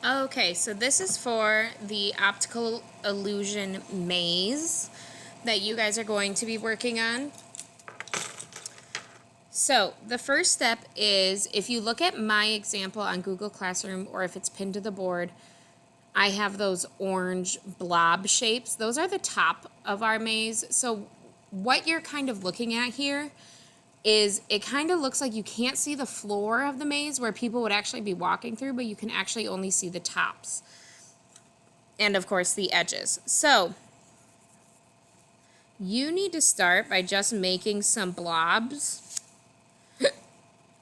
Okay, so this is for the optical illusion maze that you guys are going to be working on. So the first step is, if you look at my example on Google Classroom, or if it's pinned to the board, I have those orange blob shapes. Those are the top of our maze. So what you're kind of looking at here is it kind of looks like you can't see the floor of the maze where people would actually be walking through, but you can actually only see the tops. And of course the edges. So you need to start by just making some blobs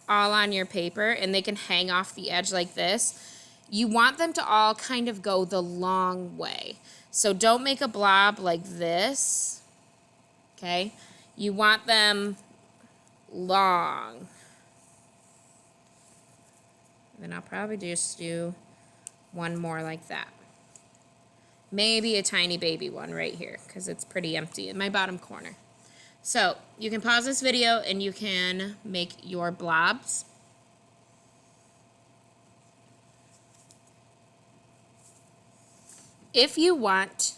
all on your paper, and they can hang off the edge like this. You want them to all kind of go the long way. So don't make a blob like this, okay? You want them long. Then I'll probably just do one more like that. Maybe a tiny baby one right here, because it's pretty empty in my bottom corner. So you can pause this video and you can make your blobs. If you want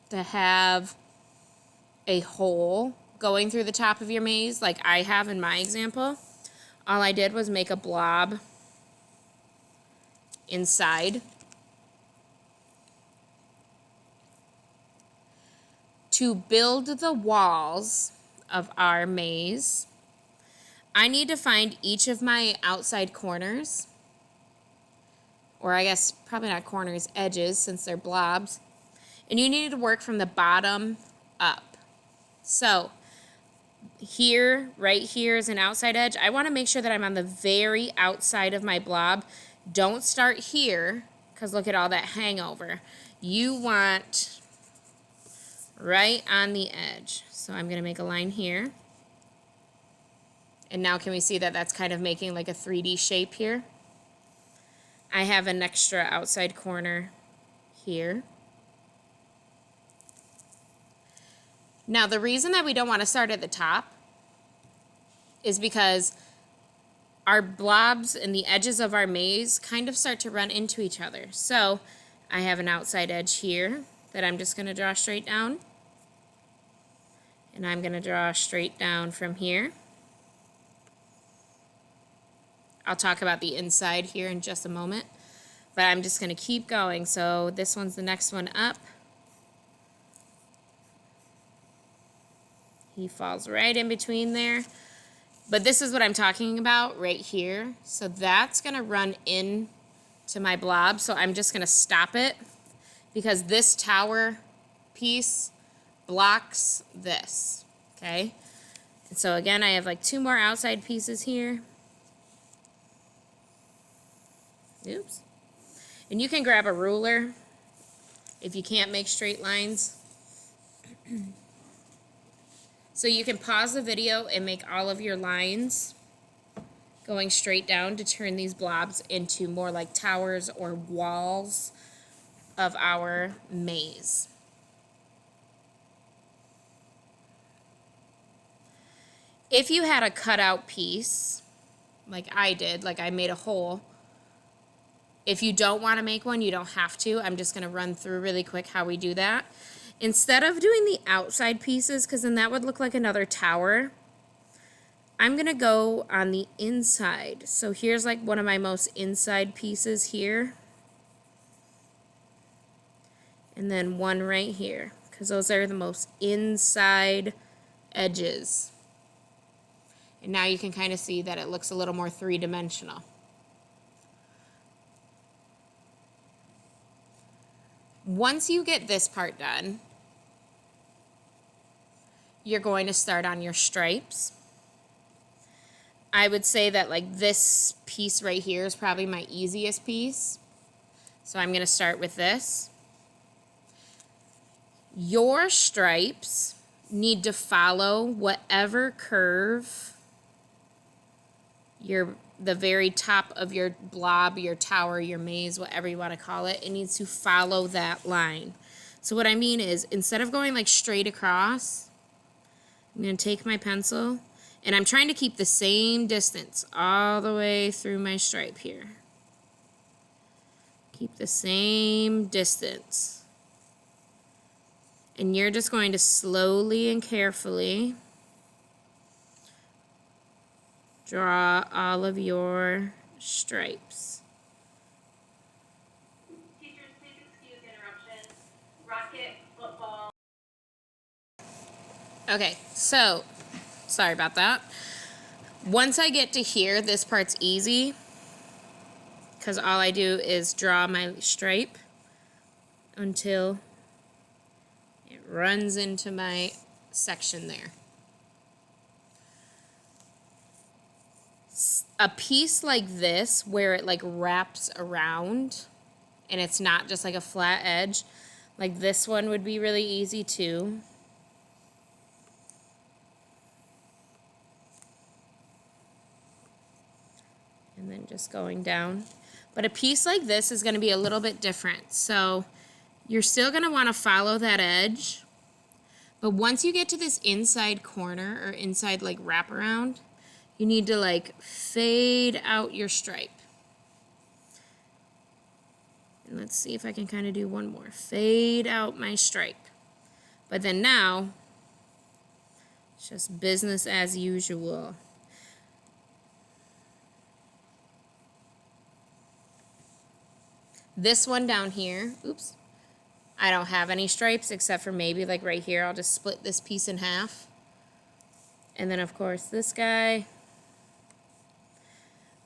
to have a hole going through the top of your maze, like I have in my example, all I did was make a blob inside. To build the walls of our maze, I need to find each of my outside corners, or I guess probably not corners, edges, since they're blobs, and you need to work from the bottom up. So here, right here is an outside edge. I want to make sure that I'm on the very outside of my blob. Don't start here, because look at all that hangover. You want right on the edge. So I'm going to make a line here. And now can we see that that's kind of making like a 3D shape here? I have an extra outside corner here. Now the reason that we don't want to start at the top is because our blobs and the edges of our maze kind of start to run into each other. So I have an outside edge here that I'm just going to draw straight down. And I'm going to draw straight down from here. I'll talk about the inside here in just a moment. But I'm just going to keep going. So this one's the next one up. He falls right in between there. But this is what I'm talking about right here. So that's going to run in to my blob. So I'm just going to stop it, because this tower piece blocks this, okay? And so again, I have like two more outside pieces here. Oops. And you can grab a ruler if you can't make straight lines. So you can pause the video and make all of your lines going straight down to turn these blobs into more like towers or walls of our maze. If you had a cutout piece, like I did, like I made a hole, if you don't want to make one, you don't have to. I'm just going to run through really quick how we do that. Instead of doing the outside pieces, because then that would look like another tower, I'm going to go on the inside. So here's like one of my most inside pieces here. And then one right here, because those are the most inside edges. And now you can kind of see that it looks a little more three-dimensional. Once you get this part done, you're going to start on your stripes. I would say that like this piece right here is probably my easiest piece. So I'm going to start with this. Your stripes need to follow whatever curve the very top of your blob, your tower, your maze, whatever you want to call it, it needs to follow that line. So what I mean is, instead of going like straight across, I'm going to take my pencil, and I'm trying to keep the same distance all the way through my stripe here. Keep the same distance. And you're just going to slowly and carefully draw all of your stripes. Teachers, please excuse interruption. Rocket, football. Okay, so, sorry about that. Once I get to here, this part's easy, because all I do is draw my stripe until it runs into my section there. A piece like this, where it like wraps around, and it's not just like a flat edge, like this one would be really easy too. And then just going down. But a piece like this is going to be a little bit different. So you're still going to want to follow that edge. But once you get to this inside corner or inside like wraparound, you need to like fade out your stripe. And let's see if I can kind of do one more. Fade out my stripe. But then now, it's just business as usual. This one down here, oops, I don't have any stripes except for maybe like right here. I'll just split this piece in half. And then of course this guy.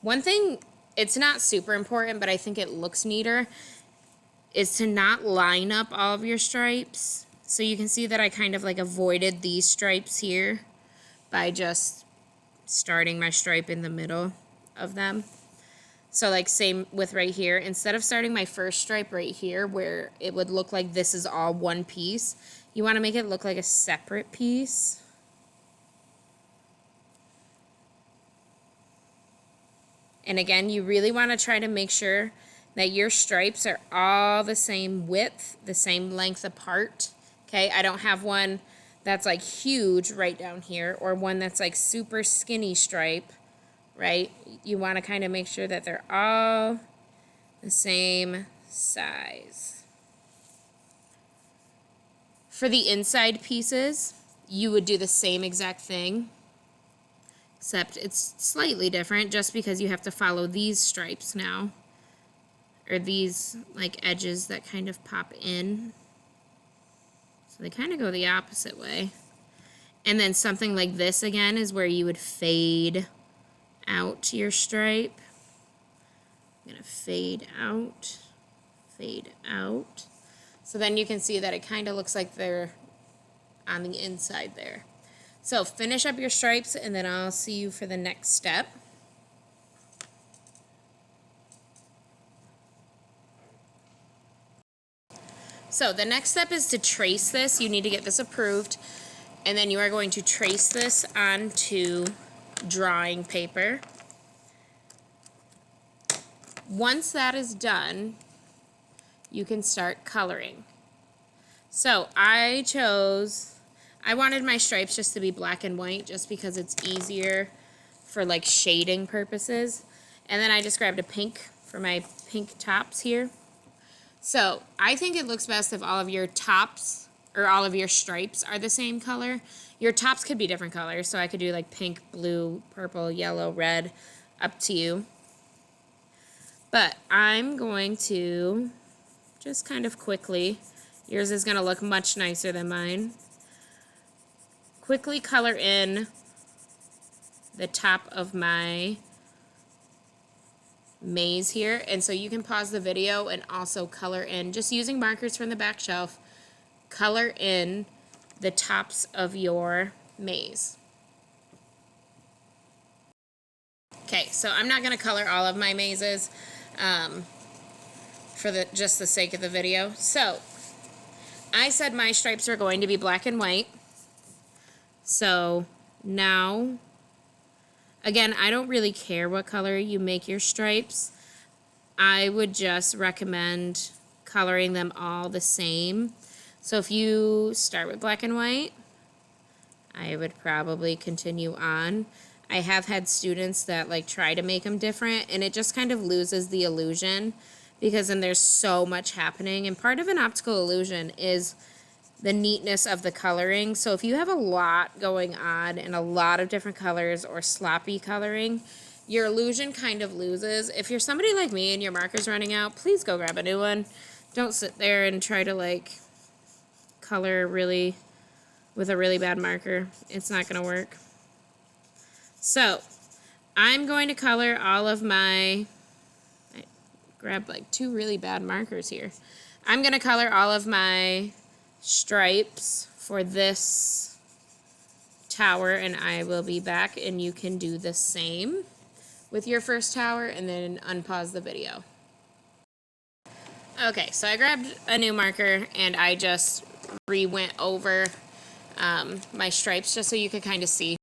One thing, it's not super important, but I think it looks neater, is to not line up all of your stripes. So you can see that I kind of like avoided these stripes here by just starting my stripe in the middle of them. So like same with right here, instead of starting my first stripe right here where it would look like this is all one piece, you want to make it look like a separate piece. And again, you really want to try to make sure that your stripes are all the same width, the same length apart. Okay, I don't have one that's like huge right down here or one that's like super skinny stripe. Right? You want to kind of make sure that they're all the same size. For the inside pieces, you would do the same exact thing, except it's slightly different just because you have to follow these stripes now, or these like edges that kind of pop in. So they kind of go the opposite way. And then something like this again is where you would fade out your stripe. I'm going to fade out, fade out. So then you can see that it kind of looks like they're on the inside there. So finish up your stripes and then I'll see you for the next step. So the next step is to trace this. You need to get this approved. And then you are going to trace this onto drawing paper. Once that is done, you can start coloring. So I wanted my stripes just to be black and white just because it's easier for like shading purposes. And then I just grabbed a pink for my pink tops here. So I think it looks best if all of your tops or all of your stripes are the same color. Your tops could be different colors, so I could do like pink, blue, purple, yellow, red, up to you. But I'm going to just kind of quickly, yours is going to look much nicer than mine, quickly color in the top of my maze here. And so you can pause the video and also color in, just using markers from the back shelf, color in the tops of your maze. Okay, so I'm not going to color all of my mazes for just the sake of the video. So I said my stripes are going to be black and white. So now, again, I don't really care what color you make your stripes. I would just recommend coloring them all the same. So if you start with black and white, I would probably continue on. I have had students that like try to make them different and it just kind of loses the illusion because then there's so much happening. And part of an optical illusion is the neatness of the coloring. So if you have a lot going on and a lot of different colors or sloppy coloring, your illusion kind of loses. If you're somebody like me and your marker's running out, please go grab a new one. Don't sit there and try to like color really with a really bad marker. It's not going to work. So I'm going to color all of my, I grabbed like 2 really bad markers here. I'm going to color all of my stripes for this tower, and I will be back, and you can do the same with your first tower and then unpause the video. Okay, so I grabbed a new marker and I just went over my stripes just so you could kind of see.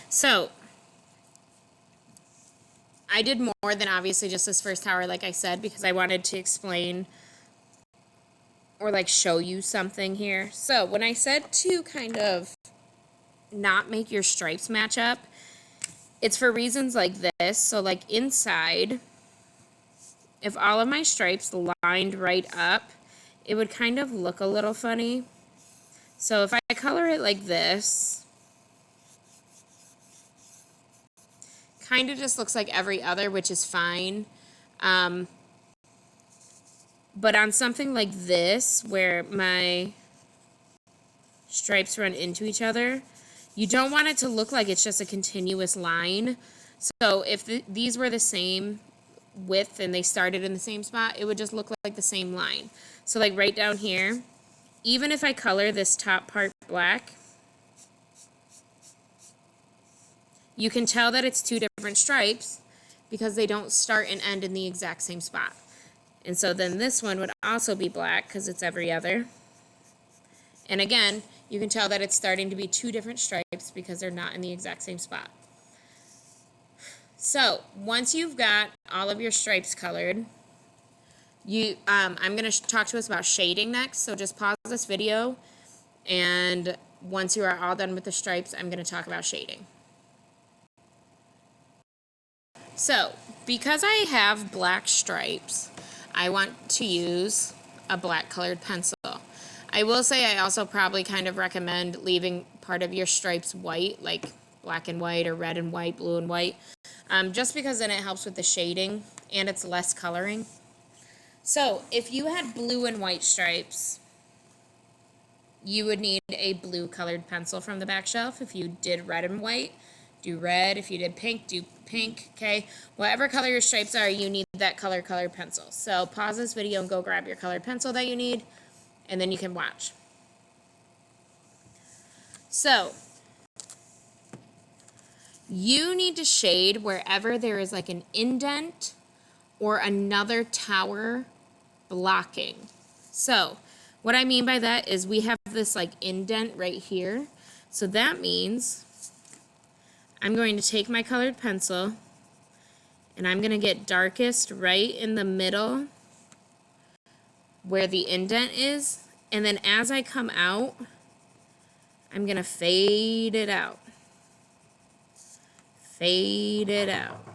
So I did more than obviously just this first tower, like I said, because I wanted to explain or like show you something here. So when I said to kind of not make your stripes match up, it's for reasons like this. So like inside, if all of my stripes lined right up, it would kind of look a little funny. So if I color it like this, kind of just looks like every other, which is fine. But on something like this, where my stripes run into each other, you don't want it to look like it's just a continuous line. So if these were the same width and they started in the same spot, it would just look like the same line. So like right down here, even if I color this top part black, you can tell that it's 2 different stripes because they don't start and end in the exact same spot. And so then this one would also be black because it's every other. And again, you can tell that it's starting to be 2 different stripes because they're not in the exact same spot. So once you've got all of your stripes colored, I'm going to talk to us about shading next. So just pause this video, and once you are all done with the stripes, I'm going to talk about shading. So because I have black stripes, I want to use a black colored pencil. I will say I also probably kind of recommend leaving part of your stripes white, like black and white or red and white, blue and white, just because then it helps with the shading and it's less coloring. So if you had blue and white stripes, you would need a blue colored pencil from the back shelf. If you did red and white, do red. If you did pink, do pink, okay? Whatever color your stripes are, you need that colored pencil. So pause this video and go grab your colored pencil that you need, and then you can watch. So you need to shade wherever there is like an indent or another tower blocking. So what I mean by that is we have this like indent right here. So that means I'm going to take my colored pencil and I'm going to get darkest right in the middle where the indent is. And then as I come out, I'm going to fade it out. Fade it out.